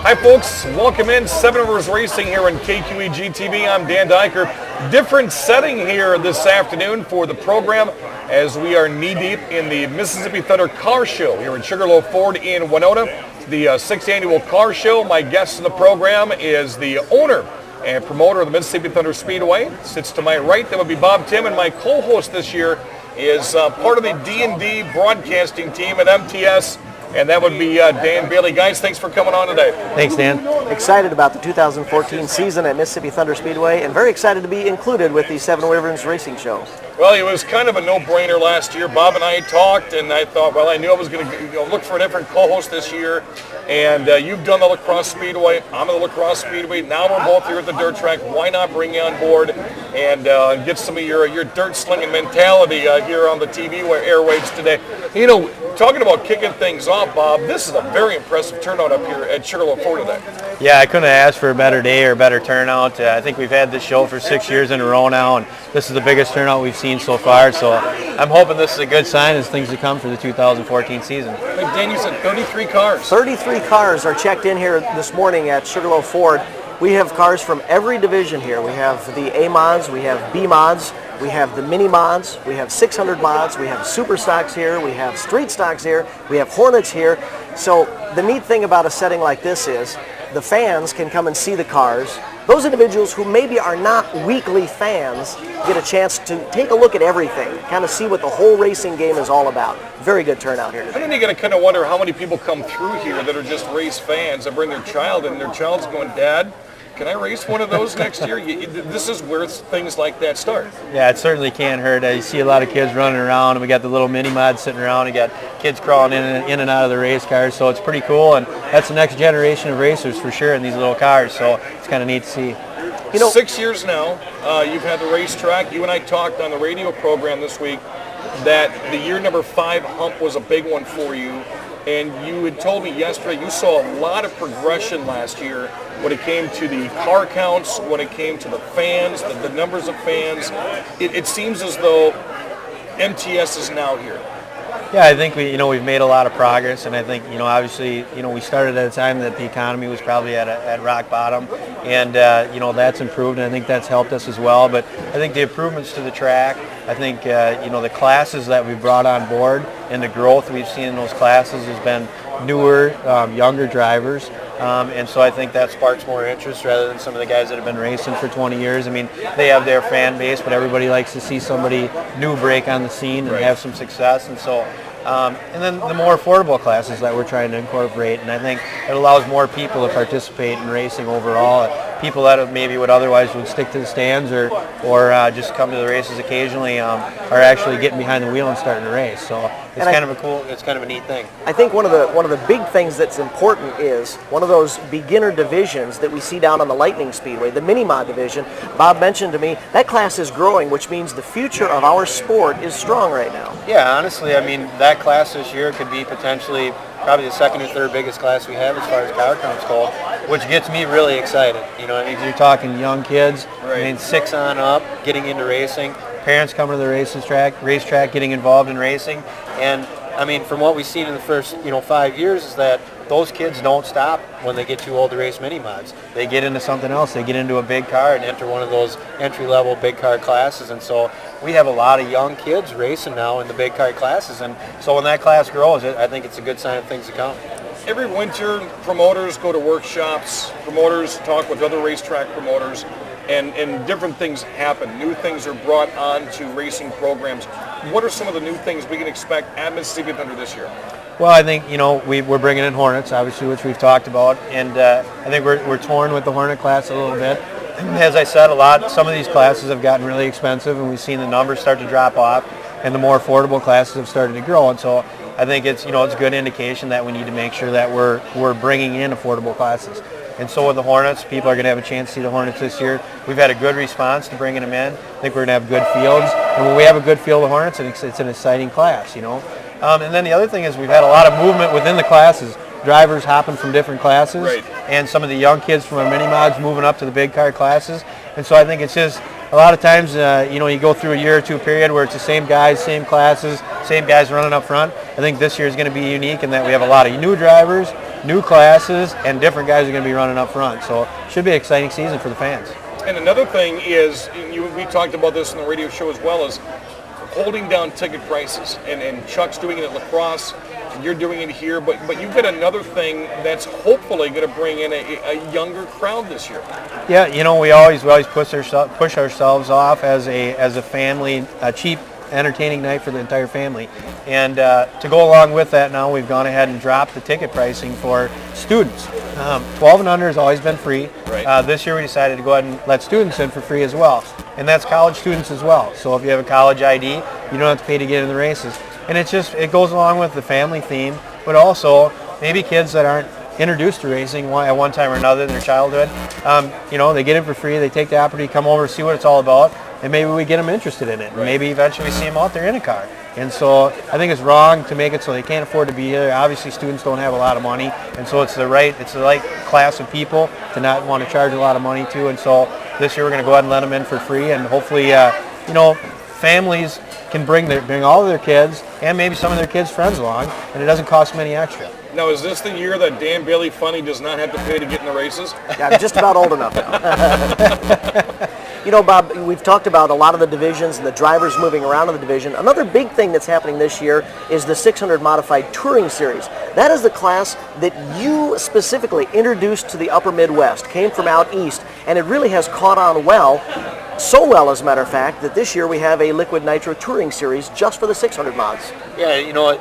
Hi folks, welcome in 7 Rivers Racing here in KQEG TV. I'm Dan Diker. Different setting here this afternoon for the program as we are knee-deep in the Mississippi Thunder Car Show here in Sugar Loaf Ford in Winona. The 6th annual car show. My guest in the program is the owner and promoter of the Mississippi Thunder Speedway. Sits to my right, that would be Bob Timm, and my co-host this year is part of the D&D broadcasting team at MTS. And that would be Dan Bailey. Guys, thanks for coming on today. Thanks, Dan. Excited about the 2014 season at Mississippi Thunder Speedway and very excited to be included with the 7 Rivers Racing Show. Well, it was kind of a no-brainer last year. Bob and I talked, and I thought, well, I knew I was going to look for a different co-host this year. And you've done the Lacrosse Speedway. I'm at the Lacrosse Speedway. Now we're both here at the dirt track. Why not bring you on board and get some of your dirt slinging mentality here on the TV airwaves today? You know, talking about kicking things off, Bob, this is a very impressive turnout up here at Sugar Loaf Ford today. Yeah, I couldn't have asked for a better day or a better turnout. I think we've had this show for 6 years in a row now, and this is the biggest turnout we've seen so far. So I'm hoping this is a good sign as things to come for the 2014 season. Like Dan, you said 33 cars. 33 cars are checked in here this morning at Sugar Loaf Ford. We have cars from every division here. We have the A mods, we have B mods, we have the mini mods, we have 600 mods, we have super stocks here, we have street stocks here, we have Hornets here. So the neat thing about a setting like this is the fans can come and see the cars. Those individuals who maybe are not weekly fans get a chance to take a look at everything, kind of see what the whole racing game is all about. Very good turnout here today. And then you got to kind of wonder how many people come through here that are just race fans that bring their child, and their child's going, Dad, can I race one of those next year? This is where things like that start. Yeah, it certainly can't hurt. You see a lot of kids running around, and we got the little mini mods sitting around. We got kids crawling in and out of the race cars, so it's pretty cool. And that's the next generation of racers for sure in these little cars. So it's kind of neat to see. You know, 6 years now, you've had the racetrack. You and I talked on the radio program this week that the year number 5 hump was a big one for you. And you had told me yesterday you saw a lot of progression last year when it came to the car counts, when it came to the fans, the numbers of fans. It seems as though MTS is now here. Yeah, I think we've made a lot of progress, and I think obviously we started at a time that the economy was probably at rock bottom, and that's improved, and I think that's helped us as well. But I think the improvements to the track, I think the classes that we've brought on board and the growth we've seen in those classes has been newer, younger drivers. And so I think that sparks more interest rather than some of the guys that have been racing for 20 years. I mean, they have their fan base, but everybody likes to see somebody new break on the scene and have some success. And so, and then the more affordable classes that we're trying to incorporate, and I think it allows more people to participate in racing overall. People that maybe otherwise would stick to the stands or just come to the races occasionally are actually getting behind the wheel and starting to race. So it's kind of a neat thing. I think one of the big things that's important is one of those beginner divisions that we see down on the Lightning Speedway, the mini mod division. Bob mentioned to me that class is growing, which means the future of our sport is strong right now. Yeah, honestly, I mean that class this year could be potentially probably the second or third biggest class we have as far as car counts go, which gets me really excited. I mean, you're talking young kids, I mean 6 on up, getting into racing, parents coming to the racetrack, getting involved in racing, and I mean, from what we've seen in the first 5 years is that those kids don't stop when they get too old to race mini mods. They get into something else. They get into a big car and enter one of those entry-level big car classes. And so we have a lot of young kids racing now in the big car classes. And so when that class grows, I think it's a good sign of things to come. Every winter, promoters go to workshops. Promoters talk with other racetrack promoters. And different things happen. New things are brought on to racing programs. What are some of the new things we can expect at Mississippi Thunder this year? Well, I think we're bringing in Hornets, obviously, which we've talked about, and I think we're torn with the Hornet class a little bit. As I said, some of these classes have gotten really expensive, and we've seen the numbers start to drop off, and the more affordable classes have started to grow. And so I think it's a good indication that we need to make sure that we're bringing in affordable classes. And so with the Hornets, people are going to have a chance to see the Hornets this year. We've had a good response to bringing them in. I think we're going to have good fields. And when we have a good field of Hornets, it's an exciting class, And then the other thing is we've had a lot of movement within the classes. Drivers hopping from different classes. Right. And some of the young kids from our mini mods moving up to the big car classes. And so I think it's just a lot of times, you go through a year or two period where it's the same guys, same classes, same guys running up front. I think this year is going to be unique in that we have a lot of new drivers, new classes, and different guys are going to be running up front. So it should be an exciting season for the fans. And another thing is, we talked about this in the radio show as well, is holding down ticket prices. And Chuck's doing it at lacrosse, and you're doing it here, but you've got another thing that's hopefully going to bring in a younger crowd this year. Yeah, we always push ourselves off as a family, a cheap, entertaining night for the entire family. And to go along with that, now we've gone ahead and dropped the ticket pricing for students. 12 and under has always been free. Right. This year we decided to go ahead and let students in for free as well. And that's college students as well. So if you have a college ID, you don't have to pay to get in the races. And it goes along with the family theme, but also maybe kids that aren't introduced to racing at one time or another in their childhood. They get in for free, they take the opportunity to come over, see what it's all about, and maybe we get them interested in it. And maybe eventually we see them out there in a car. And so I think it's wrong to make it so they can't afford to be here. Obviously students don't have a lot of money, and so it's the right class of people to not want to charge a lot of money to. And so this year we're going to go ahead and let them in for free, and hopefully families can bring all of their kids and maybe some of their kids' friends along, and it doesn't cost them any extra. Now, is this the year that Dan Bailey Funny does not have to pay to get in the races? Yeah, I'm just about old enough now. Bob, we've talked about a lot of the divisions and the drivers moving around in the division. Another big thing that's happening this year is the 600 Modified Touring Series. That is the class that you specifically introduced to the upper Midwest, came from out east, and it really has caught on well. So well, as a matter of fact, that this year we have a Liquid Nitro Touring Series just for the 600 mods. Yeah,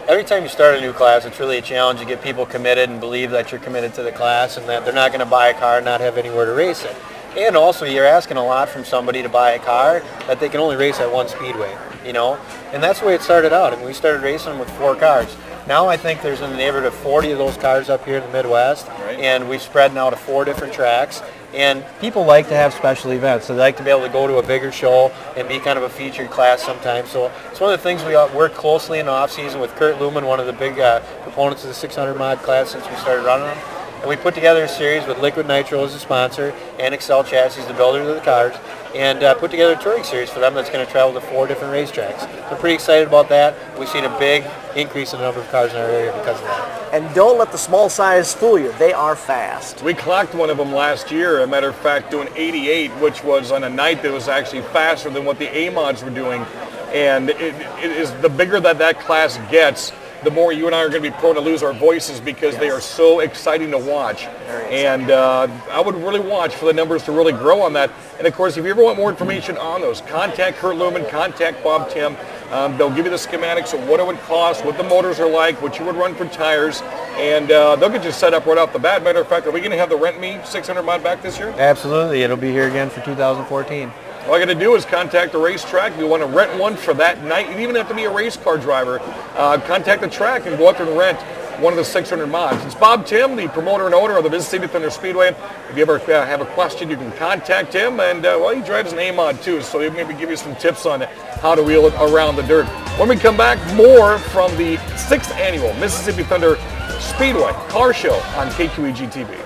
every time you start a new class, it's really a challenge to get people committed and believe that you're committed to the class and that they're not going to buy a car and not have anywhere to race it. And also, you're asking a lot from somebody to buy a car that they can only race at one speedway, And that's the way it started out. I mean, we started racing with 4 cars. Now I think there's in the neighborhood of 40 of those cars up here in the Midwest, and we've spread now to 4 different tracks. And people like to have special events. So they like to be able to go to a bigger show and be kind of a featured class sometimes. So it's one of the things we work closely in the off-season with Kurt Lumen, one of the big proponents of the 600 mod class since we started running them. And we put together a series with Liquid Nitro as a sponsor and Excel Chassis, the builders of the cars, and put together a touring series for them that's going to travel to 4 different racetracks. We're pretty excited about that. We've seen a big increase in the number of cars in our area because of that. And don't let the small size fool you. They are fast. We clocked one of them last year, a matter of fact, doing 88, which was on a night that was actually faster than what the A-mods were doing. And it is the bigger that class gets, the more you and I are going to be prone to lose our voices because they are so exciting to watch. And I would really watch for the numbers to really grow on that. And of course, if you ever want more information on those, contact Kurt Lumen, contact Bob Timm. They'll give you the schematics of what it would cost, what the motors are like, what you would run for tires, and they'll get you set up right off the bat. Matter of fact, are we going to have the Rent Me 600 mod back this year? Absolutely. It'll be here again for 2014. All I got to do is contact the racetrack. If you want to rent one for that night, you even have to be a race car driver. Contact the track and go out there and rent one of the 600 mods. It's Bob Timm, the promoter and owner of the Mississippi Thunder Speedway. If you ever have a question, you can contact him. And, he drives an A-mod too, so he'll maybe give you some tips on how to wheel it around the dirt. When we come back, more from the 6th annual Mississippi Thunder Speedway Car Show on KQEG TV.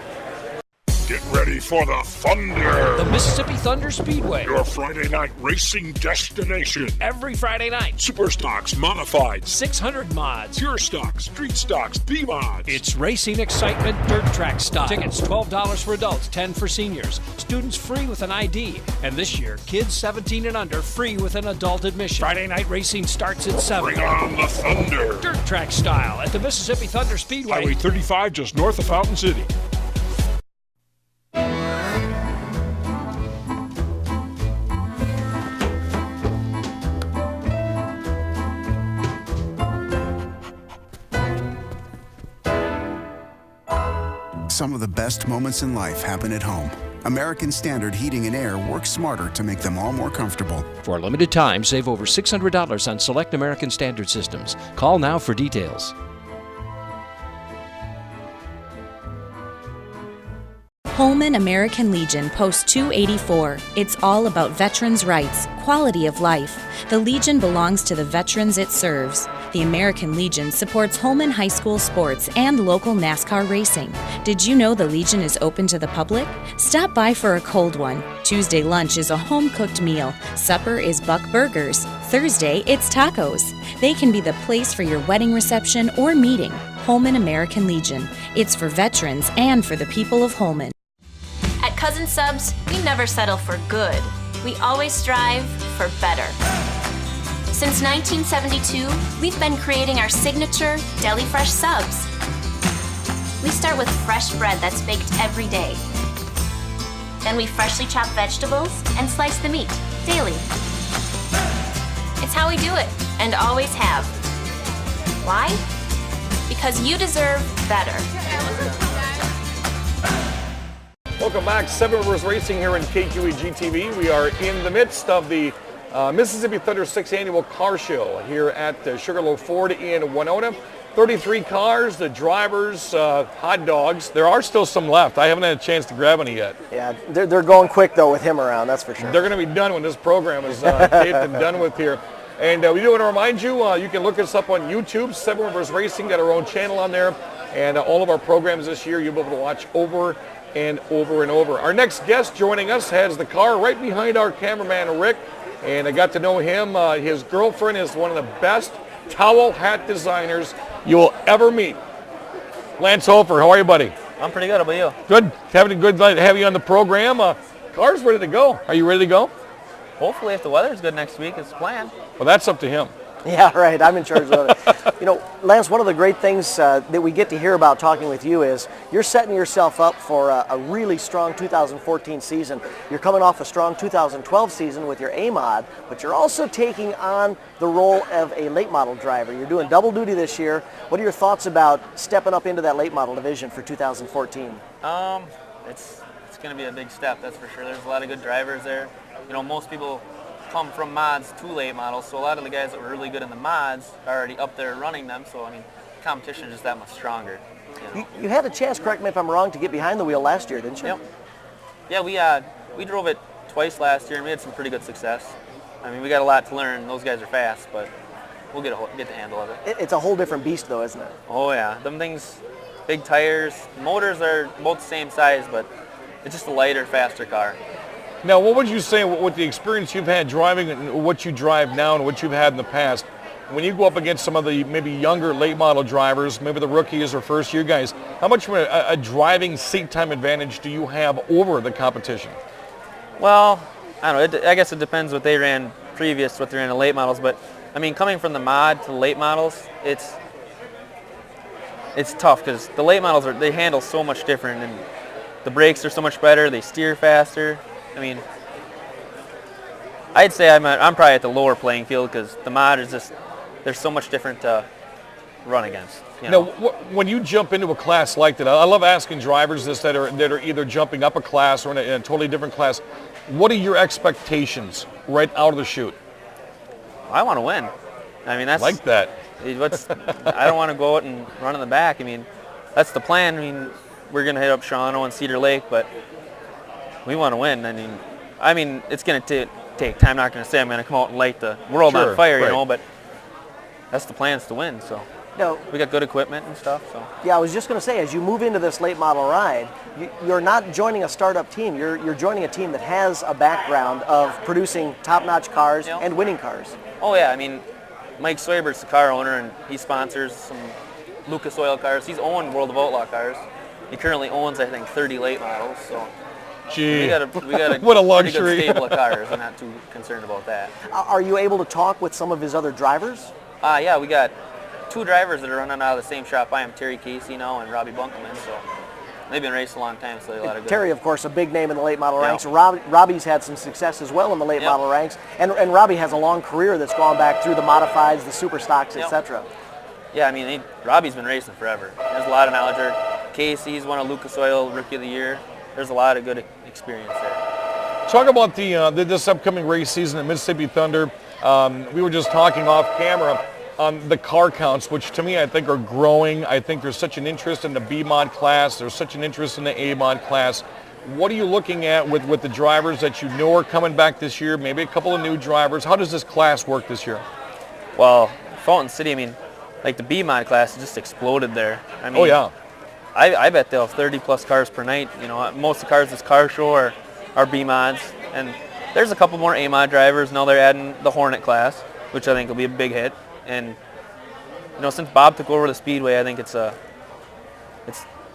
Get ready for the Thunder! The Mississippi Thunder Speedway. Your Friday night racing destination. Every Friday night. Super stocks, modified, 600 mods. pure stocks, street stocks, B-mods. It's racing excitement, dirt track style. Tickets $12 for adults, $10 for seniors. Students free with an ID. And this year, kids 17 and under free with an adult admission. Friday night racing starts at 7. Bring on the Thunder! Dirt track style at the Mississippi Thunder Speedway. Highway 35 just north of Fountain City. Some of the best moments in life happen at home. American Standard Heating and Air works smarter to make them all more comfortable. For a limited time, save over $600 on select American Standard systems. Call now for details. Holman American Legion Post 284. It's all about veterans' rights, quality of life. The Legion belongs to the veterans it serves. The American Legion supports Holman High School sports and local NASCAR racing. Did you know the Legion is open to the public? Stop by for a cold one. Tuesday lunch is a home-cooked meal. Supper is Buck Burgers. Thursday, it's tacos. They can be the place for your wedding reception or meeting. Holman American Legion. It's for veterans and for the people of Holman. At Cousin Subs, we never settle for good. We always strive for better. Since 1972, we've been creating our signature deli fresh subs. We start with fresh bread that's baked every day. Then we freshly chop vegetables and slice the meat daily. It's how we do it and always have. Why? Because you deserve better. Welcome back, Seven Rivers Racing here in KQEG TV. We are in the midst of the Mississippi Thunder 6th Annual Car Show here at Sugar Loaf Ford in Winona. 33 cars, the drivers, hot dogs. There are still some left. I haven't had a chance to grab any yet. Yeah, they're going quick, though, with him around, that's for sure. They're going to be done when this program is taped and done with here. And we do want to remind you, you can look us up on YouTube, Seven Rivers Racing, got our own channel on there. And all of our programs this year, you'll be able to watch over and over and over. Our next guest joining us has the car right behind our cameraman, Rick. And I got to know him. His girlfriend is one of the best towel hat designers you will ever meet. Lance Hofer, how are you, buddy? I'm pretty good. How about you? Good. Having a good night to have you on the program. Car's ready to go. Are you ready to go? Hopefully, if the weather's good next week, it's planned. Well, that's up to him. Yeah, right. I'm in charge of it. You know, Lance, one of the great things that we get to hear about talking with you is you're setting yourself up for a really strong 2014 season. You're coming off a strong 2012 season with your A-Mod, but you're also taking on the role of a late model driver. You're doing double duty this year. What are your thoughts about stepping up into that late model division for 2014? It's going to be a big step, that's for sure. There's a lot of good drivers there. You know, most people come from mods to late models, so a lot of the guys that were really good in the mods are already up there running them, so I mean, competition is just that much stronger. You know? You had a chance, correct me if I'm wrong, to get behind the wheel last year, didn't you? Yep. Yeah, we drove it twice last year, and we had some pretty good success. I mean, we got a lot to learn. Those guys are fast, but we'll get the handle of it. It's a whole different beast, though, isn't it? Oh, yeah. Them things, big tires. Motors are both the same size, but it's just a lighter, faster car. Now, what would you say with the experience you've had driving and what you drive now and what you've had in the past, when you go up against some of the maybe younger late model drivers, maybe the rookies or first year guys, how much of a driving seat time advantage do you have over the competition? Well, I don't know. I guess it depends what they ran previous to what they ran in the late models, but I mean, coming from the mod to the late models, it's tough because the late models they handle so much different, and the brakes are so much better. They steer faster. I mean, I'd say I'm probably at the lower playing field because the mod is just, there's so much different to run against. You know? Now, when you jump into a class like that, I love asking drivers this that are either jumping up a class or in a totally different class. What are your expectations right out of the chute? I want to win. I mean, that's like that. I don't want to go out and run in the back. I mean, that's the plan. I mean, we're gonna hit up Shawano and Cedar Lake, but we want to win. I mean, it's going to take time. I'm not going to say I'm going to come out and light the world on fire, you know, but that's the plan, is to win. So no, we got good equipment and stuff. So yeah, I was just going to say, as you move into this late model ride, you're not joining a startup team. You're joining a team that has a background of producing top-notch cars and winning cars. Oh yeah, I mean, Mike Swabert's the car owner, and he sponsors some Lucas Oil cars. He's owned World of Outlaw cars. He currently owns, I think, 30 late models. So. Gee, we got a what a luxury. Pretty good stable of cars. I'm not too concerned about that. Are you able to talk with some of his other drivers? Yeah, we got two drivers that are running out of the same shop I am, Terry Casey now and Robbie Bunkelman. So they've been racing a long time, so they a lot of good. Terry, of course, a big name in the late model ranks. Robbie's had some success as well in the late model ranks, and Robbie has a long career that's gone back through the modifieds, the super stocks, etc. Yeah, I mean, Robbie's been racing forever. There's a lot of knowledge there. Casey's won a Lucas Oil Rookie of the Year. There's a lot of good experience there. Talk about this upcoming race season at Mississippi Thunder. We were just talking off camera on the car counts, which to me I think are growing. I think there's such an interest in the B-Mod class. There's such an interest in the A-Mod class. What are you looking at with the drivers that you know are coming back this year, maybe a couple of new drivers? How does this class work this year? Well, Fountain City, I mean, like the B-Mod class just exploded there. I mean, oh, yeah. I bet they'll have 30-plus cars per night. You know, most of the cars this car show are B-Mods. And there's a couple more A-Mod drivers. Now they're adding the Hornet class, which I think will be a big hit. And since Bob took over the Speedway, I think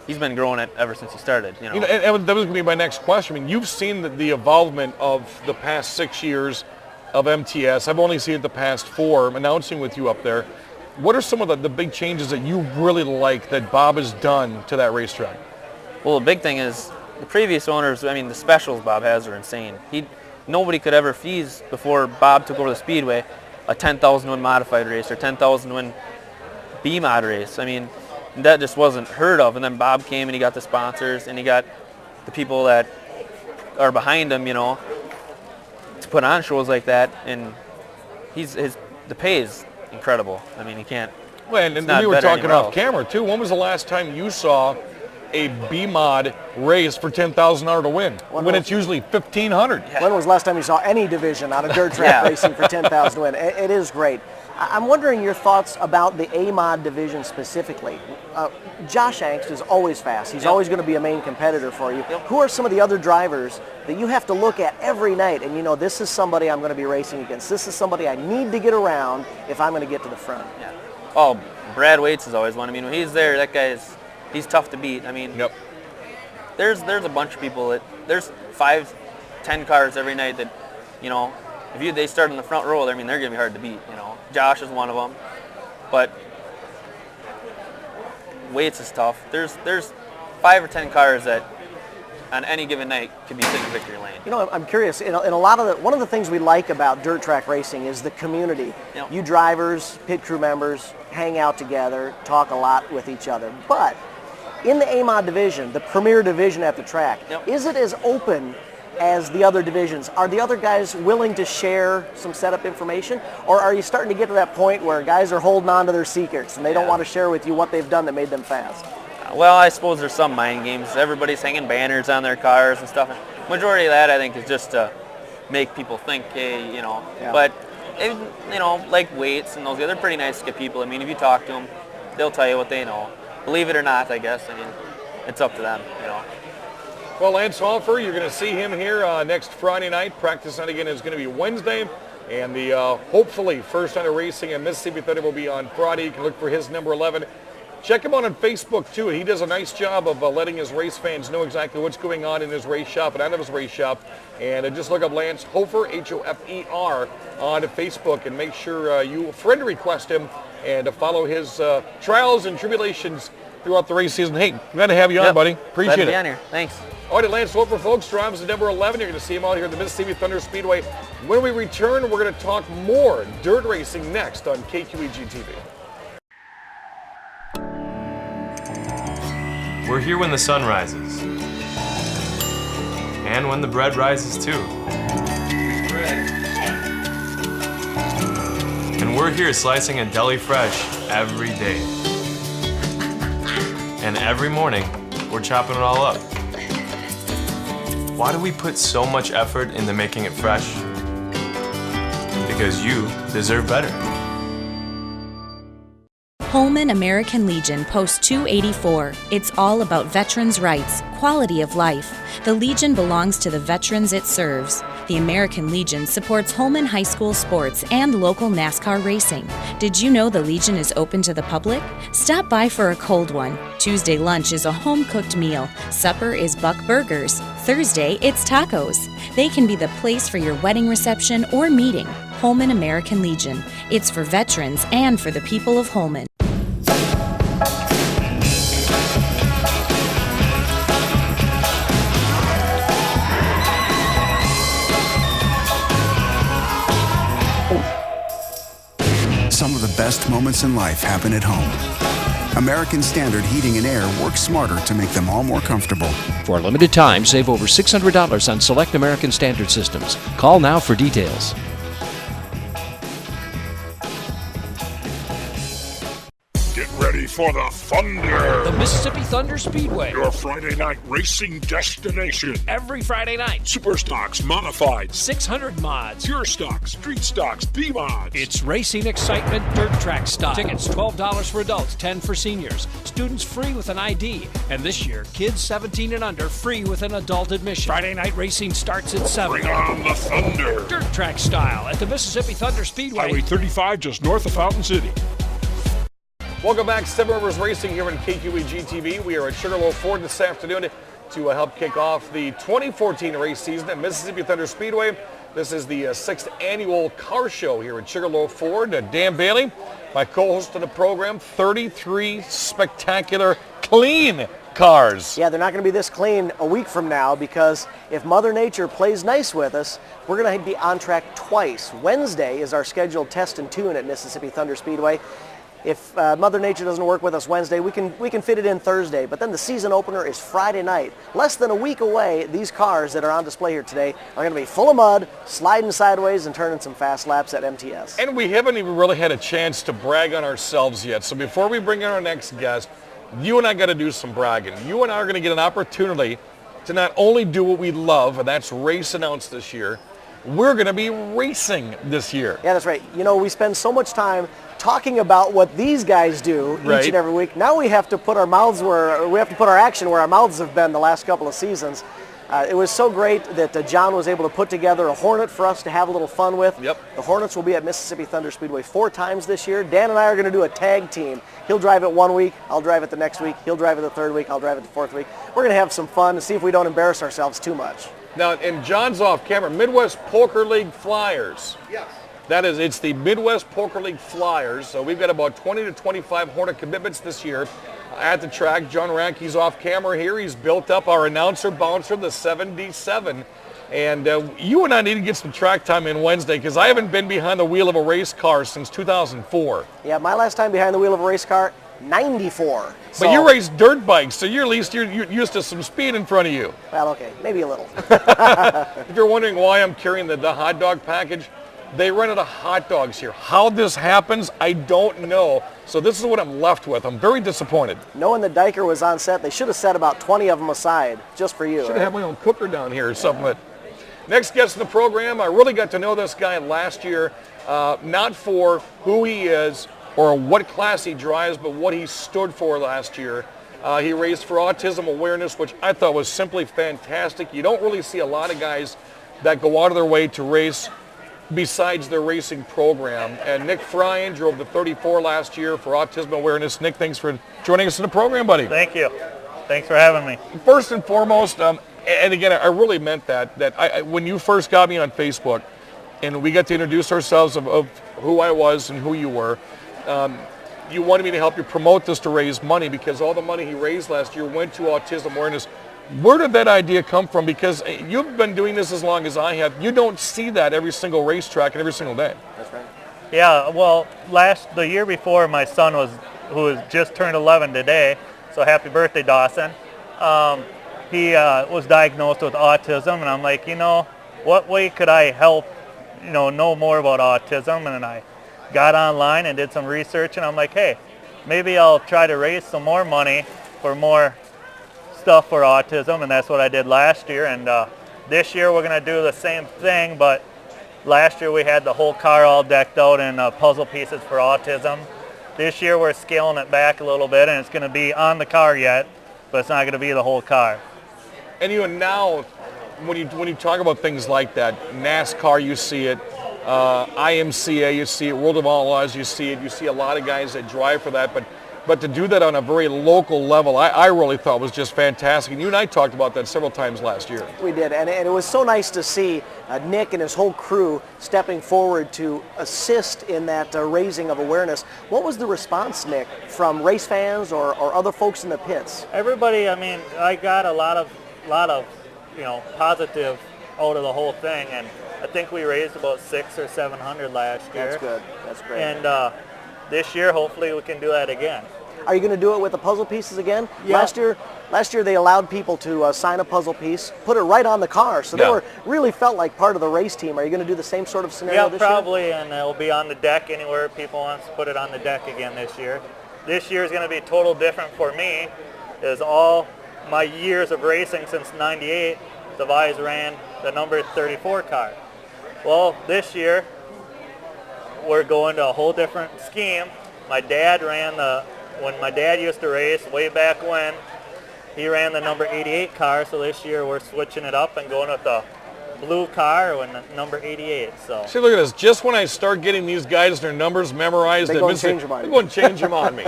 he's been growing it ever since he started. And that was going to be my next question. I mean, you've seen the evolvement of the past 6 years of MTS. I've only seen it the past 4, announcing with you up there. What are some of the big changes that you really like that Bob has done to that racetrack? Well, the big thing is the previous owners, the specials Bob has are insane. Nobody could ever fees before Bob took over the Speedway a 10,000 win modified race or 10,000 win B mod race. That just wasn't heard of. And then Bob came and he got the sponsors and he got the people that are behind him, to put on shows like that. And the pay is incredible. He can't. Well, and we were talking off camera too. When was the last time you saw a B mod race for $10,000 to win? When it's usually $1,500. Yeah. When was the last time you saw any division on a dirt track racing for $10,000 to win? It is great. I'm wondering your thoughts about the A-Mod division specifically. Josh Angst is always fast. He's always going to be a main competitor for you. Who are some of the other drivers that you have to look at every night and this is somebody I'm going to be racing against. This is somebody I need to get around if I'm going to get to the front. Yeah. Oh, Brad Waits is always one. when he's there, he's tough to beat. There's a bunch of people there's 5-10 cars every night that, if they start in the front row, they're going to be hard to beat. Josh is one of them, but Waits is tough. There's 5 or 10 cars that on any given night could be sitting in victory lane. I'm curious. In a lot of one of the things we like about dirt track racing is the community. You drivers, pit crew members, hang out together, talk a lot with each other. But in the A-Mod division, the premier division at the track, is it as open as the other divisions? Are the other guys willing to share some setup information, or are you starting to get to that point where guys are holding on to their secrets and they don't want to share with you what they've done that made them fast? Well, I suppose there's some mind games. Everybody's hanging banners on their cars and stuff. Majority of that, I think, is just to make people think, hey, But, like Waits and those other pretty nice people. If you talk to them, they'll tell you what they know. Believe it or not, I guess. It's up to them, Well, Lance Hofer, you're going to see him here next Friday night. Practice night again is going to be Wednesday. And the hopefully first night of racing in Mississippi Thunder will be on Friday. You can look for his number 11. Check him out on Facebook, too. He does a nice job of letting his race fans know exactly what's going on in his race shop and out of his race shop. And just look up Lance Hofer, Hofer, on Facebook, and make sure you friend request him and follow his trials and tribulations throughout the race season. Hey, glad to have you on, buddy. Appreciate it. Glad to be on here. Thanks. All right, Lance Hofer, folks, drives the number 11. You're going to see him out here at the Mississippi Thunder Speedway. When we return, we're going to talk more dirt racing next on KQEG TV. We're here when the sun rises. And when the bread rises too. And we're here slicing a deli fresh every day. And every morning, we're chopping it all up. Why do we put so much effort into making it fresh? Because you deserve better. Holman American Legion Post 284. It's all about veterans' rights, quality of life. The Legion belongs to the veterans it serves. The American Legion supports Holman High School sports and local NASCAR racing. Did you know the Legion is open to the public? Stop by for a cold one. Tuesday lunch is a home-cooked meal. Supper is Buck Burgers. Thursday, it's tacos. They can be the place for your wedding reception or meeting. Holman American Legion. It's for veterans and for the people of Holman. Some of the best moments in life happen at home. American Standard Heating and Air works smarter to make them all more comfortable. For a limited time, save over $600 on select American Standard systems. Call now for details. Get ready for the Thunder. The Mississippi Thunder Speedway. Your Friday night racing destination. Every Friday night. Super stocks, modified, 600 mods. pure stocks, street stocks, B-mods. It's racing excitement, dirt track style. Tickets $12 for adults, $10 for seniors. Students free with an ID. And this year, kids 17 and under free with an adult admission. Friday night racing starts at 7. Bring on the Thunder. Dirt track style at the Mississippi Thunder Speedway. Highway 35 just north of Fountain City. Welcome back, Seven Rivers Racing here in KQEG TV. We are at Sugar Loaf Ford this afternoon to help kick off the 2014 race season at Mississippi Thunder Speedway. This is the 6th annual car show here at Sugar Loaf Ford. Dan Bailey, my co-host of the program, 33 spectacular, clean cars. Yeah, they're not going to be this clean a week from now because if Mother Nature plays nice with us, we're going to be on track twice. Wednesday is our scheduled test and tune at Mississippi Thunder Speedway. If Mother Nature doesn't work with us Wednesday, we can fit it in Thursday. But then the season opener is Friday night. Less than a week away, these cars that are on display here today are going to be full of mud, sliding sideways, and turning some fast laps at MTS. And we haven't even really had a chance to brag on ourselves yet. So before we bring in our next guest, you and I got to do some bragging. You and I are going to get an opportunity to not only do what we love, and that's race announce this year, we're going to be racing this year. Yeah, that's right. You know, we spend so much time talking about what these guys do each and every week. Now we have to put our mouths our action where our mouths have been the last couple of seasons. It was so great that John was able to put together a Hornet for us to have a little fun with. Yep. The Hornets will be at Mississippi Thunder Speedway 4 times this year. Dan and I are going to do a tag team. He'll drive it one week, I'll drive it the next week, he'll drive it the third week, I'll drive it the fourth week. We're going to have some fun and see if we don't embarrass ourselves too much. Now, and John's off camera, Midwest Poker League Flyers. Yes. It's the Midwest Poker League Flyers. So we've got about 20 to 25 Hornet commitments this year at the track. John Ranke's off camera here. He's built up our announcer bouncer, the 77. And you and I need to get some track time in Wednesday because I haven't been behind the wheel of a race car since 2004. Yeah, my last time behind the wheel of a race car, 94. But you race dirt bikes, so you're used to some speed in front of you. Well, okay, maybe a little. If you're wondering why I'm carrying the hot dog package, they run out of hot dogs here. How this happens, I don't know. So this is what I'm left with. I'm very disappointed. Knowing that Diker was on set, they should have set about 20 of them aside just for you. Should have my own cooker down here or something. But next guest in the program, I really got to know this guy last year, not for who he is or what class he drives, but what he stood for last year. He raced for autism awareness, which I thought was simply fantastic. You don't really see a lot of guys that go out of their way to race besides their racing program. And Nick Fryan drove the 34 last year for autism awareness. Nick, thanks for joining us in the program, buddy. Thank you. Thanks for having me. First and foremost, and again, I really meant that when you first got me on Facebook and we got to introduce ourselves of who I was and who you were, you wanted me to help you promote this to raise money because all the money he raised last year went to autism awareness. Where did that idea come from? Because you've been doing this as long as I have. You don't see that every single racetrack and every single day. That's right. Yeah, well, the year before, my son who has just turned 11 today, so happy birthday, Dawson. He was diagnosed with autism, and I'm like, what way could I help, know more about autism? And I got online and did some research, and I'm like, hey, maybe I'll try to raise some more money for more stuff for autism, and that's what I did last year. And this year we're going to do the same thing, but last year we had the whole car all decked out in puzzle pieces for autism. This year we're scaling it back a little bit, and it's going to be on the car yet, but it's not going to be the whole car. And now, when you talk about things like that, NASCAR, you see it, IMCA, you see it, World of Outlaws, you see it. You see a lot of guys that drive for that, but to do that on a very local level, I really thought was just fantastic. And you and I talked about that several times last year. We did, and it was so nice to see Nick and his whole crew stepping forward to assist in that raising of awareness. What was the response, Nick, from race fans or other folks in the pits? Everybody, I got a lot of positive out of the whole thing, and I think we raised about 600 or 700 last year. That's good. That's great. And this year, hopefully, we can do that again. Are you going to do it with the puzzle pieces again? Yeah. Last year they allowed people to sign a puzzle piece, put it right on the car, so they really felt like part of the race team. Are you going to do the same sort of scenario this year? Yeah, probably, and it'll be on the deck anywhere people want to put it on the deck again this year. This year is going to be total different for me, is all my years of racing since '98, the Vise ran the number 34 car. Well, this year we're going to a whole different scheme. My dad when my dad used to race way back when, he ran the number 88 car, so this year we're switching it up and going with the blue car with number 88. So See, look at this. Just when I start getting these guys their numbers memorized, They go and change them on they you. go and change them on me.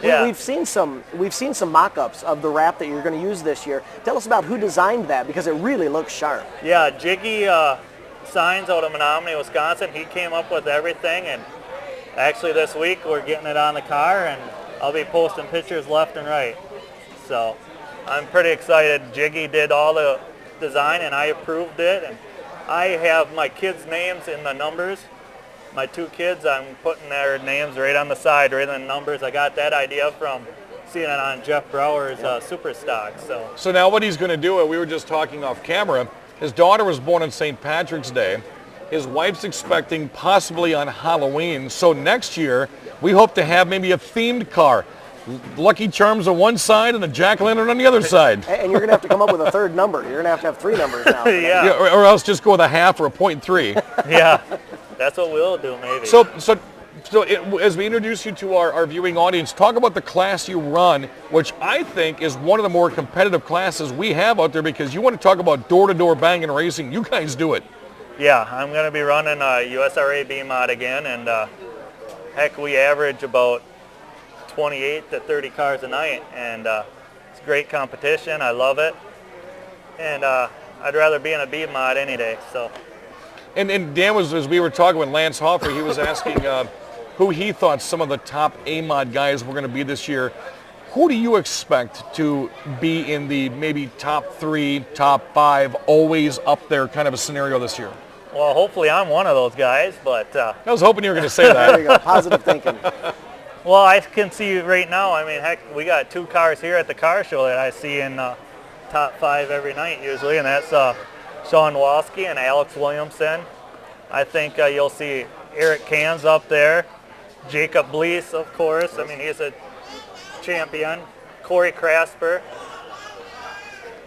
yeah. We've seen some mock-ups of the wrap that you're going to use this year. Tell us about who designed that, because it really looks sharp. Yeah, Jiggy Signs out of Menominee, Wisconsin. He came up with everything, and actually this week we're getting it on the car, and I'll be posting pictures left and right. So I'm pretty excited. Jiggy did all the design, and I approved it, and I have my kids' names in the numbers. My 2 kids, I'm putting their names right on the side, right in the numbers. I got that idea from seeing it on Jeff Brower's Super Stock. So now what he's going to do, we were just talking off camera, his daughter was born on St. Patrick's Day. His wife's expecting possibly on Halloween. So next year, we hope to have maybe a themed car. Lucky Charms on one side and a jack-o'-lantern on the other side. And you're going to have to come up with a third number. You're going to have 3 numbers now. Yeah. Or else just go with a half or a 0.3. Yeah, that's what we'll do maybe. So as we introduce you to our viewing audience, talk about the class you run, which I think is one of the more competitive classes we have out there, because you want to talk about door-to-door banging racing. You guys do it. Yeah, I'm going to be running USRA B-Mod again, and heck, we average about 28 to 30 cars a night, and it's great competition. I love it, and I'd rather be in a B-Mod any day. So. And Dan was, as we were talking with Lance Hofer, he was asking who he thought some of the top A-Mod guys were going to be this year. Who do you expect to be in the maybe top 3, top 5, always up there kind of a scenario this year? Well, hopefully I'm one of those guys, but... I was hoping you were going to say that. There you go, positive thinking. Well, I can see right now, I mean, heck, we got 2 cars here at the car show that I see in top 5 every night usually, and that's Sean Walski and Alex Williamson. I think you'll see Eric Cans up there, Jacob Blees, of course. I mean, he's a champion. Corey Krasper.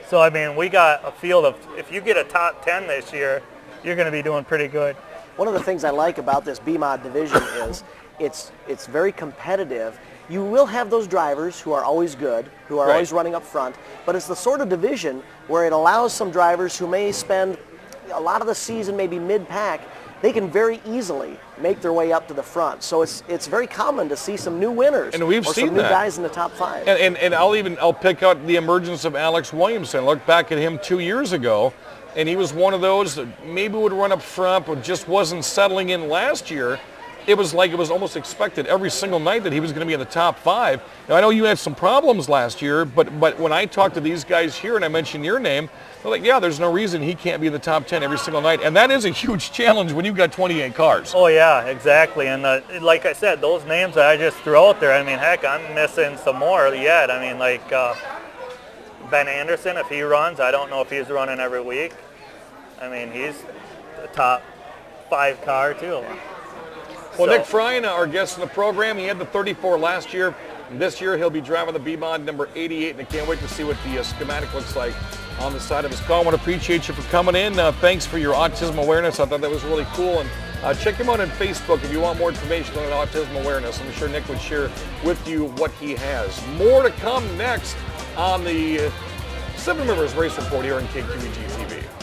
So, I mean, we got a field of, if you get a top 10 this year, you're going to be doing pretty good. One of the things I like about this B-Mod division is it's very competitive. You will have those drivers who are always good, who are always running up front, but it's the sort of division where it allows some drivers who may spend a lot of the season maybe mid-pack, they can very easily make their way up to the front. So it's very common to see some new winners, and we've or seen some new that. guys in the top 5. And I'll pick out the emergence of Alex Williamson. Look back at him 2 years ago, and he was one of those that maybe would run up front, but just wasn't settling in last year. It was like it was almost expected every single night that he was going to be in the top 5. Now, I know you had some problems last year, but when I talked to these guys here and I mentioned your name, they're like, yeah, there's no reason he can't be in the top 10 every single night. And that is a huge challenge when you've got 28 cars. Oh, yeah, exactly. And like I said, those names that I just threw out there, I mean, heck, I'm missing some more yet. I mean, like Ben Anderson, if he runs, I don't know if he's running every week. I mean, he's a top 5 car, too. Well, Nick Fryan, our guest in the program, he had the 34 last year. This year, he'll be driving the B-Mod number 88, and I can't wait to see what the schematic looks like on the side of his car. I want to appreciate you for coming in. Thanks for your autism awareness. I thought that was really cool. And check him out on Facebook if you want more information on autism awareness. I'm sure Nick would share with you what he has. More to come next on the Seven Rivers Race Report here on KQEG TV.